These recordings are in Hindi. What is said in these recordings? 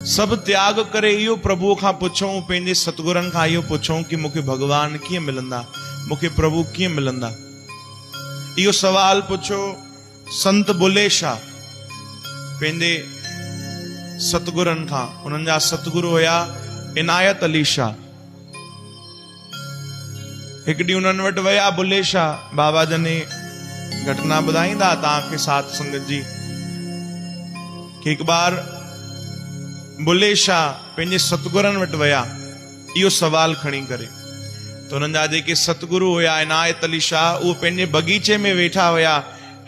सब त्याग करे इहो प्रभु खां पुछूं, पंहिंजे सतगुरनि खां इहो पुछूं कि मूंखे भगवान कीअं मिलंदा, मूंखे प्रभु कीअं मिलंदा। इहो सवाल पुछो संत बुल्ले शाह पंहिंजे सतगुरनि खां। उन्हनि जा सतगुरु हुया इनायत अली शाह। हिकु ॾींहुं उन्हनि वटि विया बुल्ले शाह, बाबा जन घटना ॿुधाईंदा तव्हांखे साध संगत जी कि हिकु बार बुल्ले शाह पंहिंजे सतगुरनि वटि विया इहो सवाल खणी करे। त उन्हनि जा जेके सतगुरु हुया इनायत अली शाह, उहे पंहिंजे बगीचे में वेठा हुया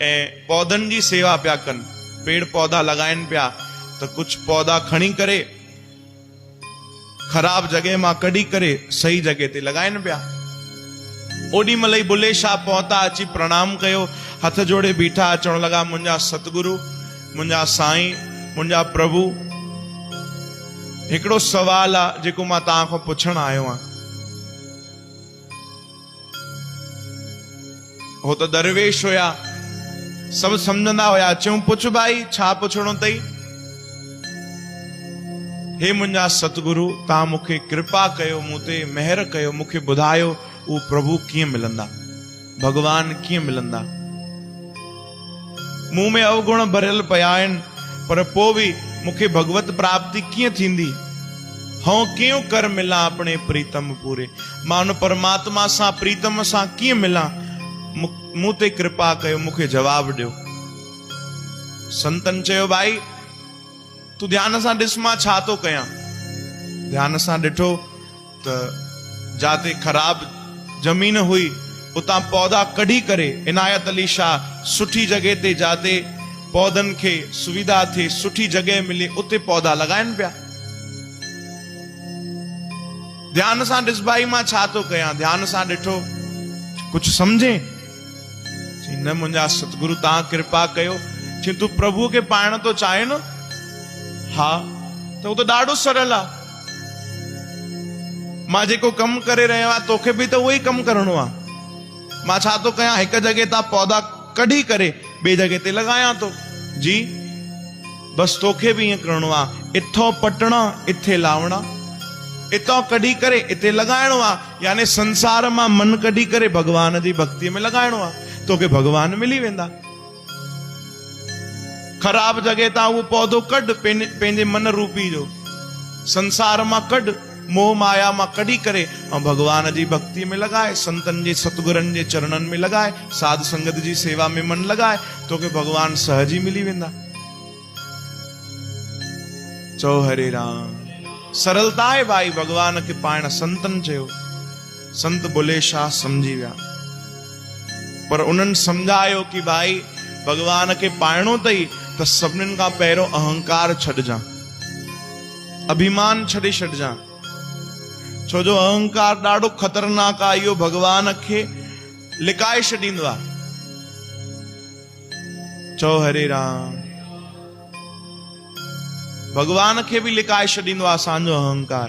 ऐं पौधनि जी सेवा पिया कनि, पेड़ पौधा लॻाइनि पिया। त कुझु पौधा खणी करे ख़राब जॻह मां कढी करे सही जॻह ते लॻाइनि पिया। ओॾी महिल ई बुल्ले शाह पहुता, अची प्रणाम कयो, हथ जोड़े बीठा, चवण लॻा मुंहिंजा सतगुरु, मुंहिंजा साईं, मुंहिंजा प्रभु, हिकिड़ो सवाल आहे जेको मां तव्हां खां पुछण आयो आहियां। हो त दरवेश हुया, सभु सम्झंदा हुया। चऊं पुछ भाई, छा पुछणो अथई? हे मुंहिंजा सतगुरु, तव्हां मूंखे कृपा कयो, मूं ते महिर कयो, मूंखे ॿुधायो उहो प्रभु कीअं मिलंदा, भगवान कीअं मिलंदा। मूं में अवगुण भरियल पिया आहिनि, पर पोइ बि मूंखे भगवत प्राप्ति कीअं थींदी? हाँ क्यों कर मिला अपने प्रीतम पूरे, मां उन परमात्मा सां प्रीतम सां कीअं मिला? मूं ते कृपा कयो, मूंखे जवाब ॾियो। संतन चयो भाई तूं ध्यान सां ॾिस मां छा थो कयां। ध्यान सां ॾिठो त जाते ख़राब जमीन हुई उतां पौधा कढी करे इनायत अली शाह सुठी जगह ते, जाते पौधनि खे सुविधा थिए, सुठी जगह मिले, उते पौधा लॻाइनि पिया। ध्यान सां ॾिस भाई मां छा थो कयां। ध्यान सां ॾिठो, कुझु सम्झे? न मुंहिंजा सतगुरु तव्हां कृपा कयो। चई तूं प्रभुअ खे पाइण थो चाहे न? हा, त उहो त ॾाढो सरल आहे। मां जेको कमु करे रहियो आहियां तोखे बि त उहो ई कमु करिणो आहे। मां छा थो कयां, हिकु जॻह तां पौधा कढी करे ॿिए जॻह ते लॻायां थो। जी बसि तोखे बि ईअं करिणो आहे। इथो पटणा इथे लावणा, इथो कढी करे इथे लॻाइणो आहे। यानी संसार मां मन कढी करे भगवान जी भक्तीअ में लॻाइणो आहे, तोखे भगवान मिली वेंदा। ख़राब जॻह तां उहो पौधो कढ, पंहिंजे मन रूपी जो संसार मां कढ, मोह माया मां कढी करे ऐं भगवान जी भक्ति में लॻाए, संतनि जे सतगुरनि जे चरणनि में लॻाए, साध संगत जी सेवा में मन लॻाए, तोखे भगवान सहज ई मिली वेंदा। चओ हरे राम। सरलता आहे भाई भगवान खे पाइण। संतनि चयो, संत बुल्ले शाह समझी विया, पर उन्हनि समझायो कि भाई भगवान खे पाइणो अथई त सभिनीनि खां पहिरियों अहंकार छॾिजां, अभिमान छॾे छॾिजां। छो जो अहंकार ॾाढो ख़तरनाक आहे, इहो भगवान खे लिकाए छॾींदो आहे। चओ हरे राम। भगवान खे बि लिकाए छॾींदो आहे असांजो अहंकार।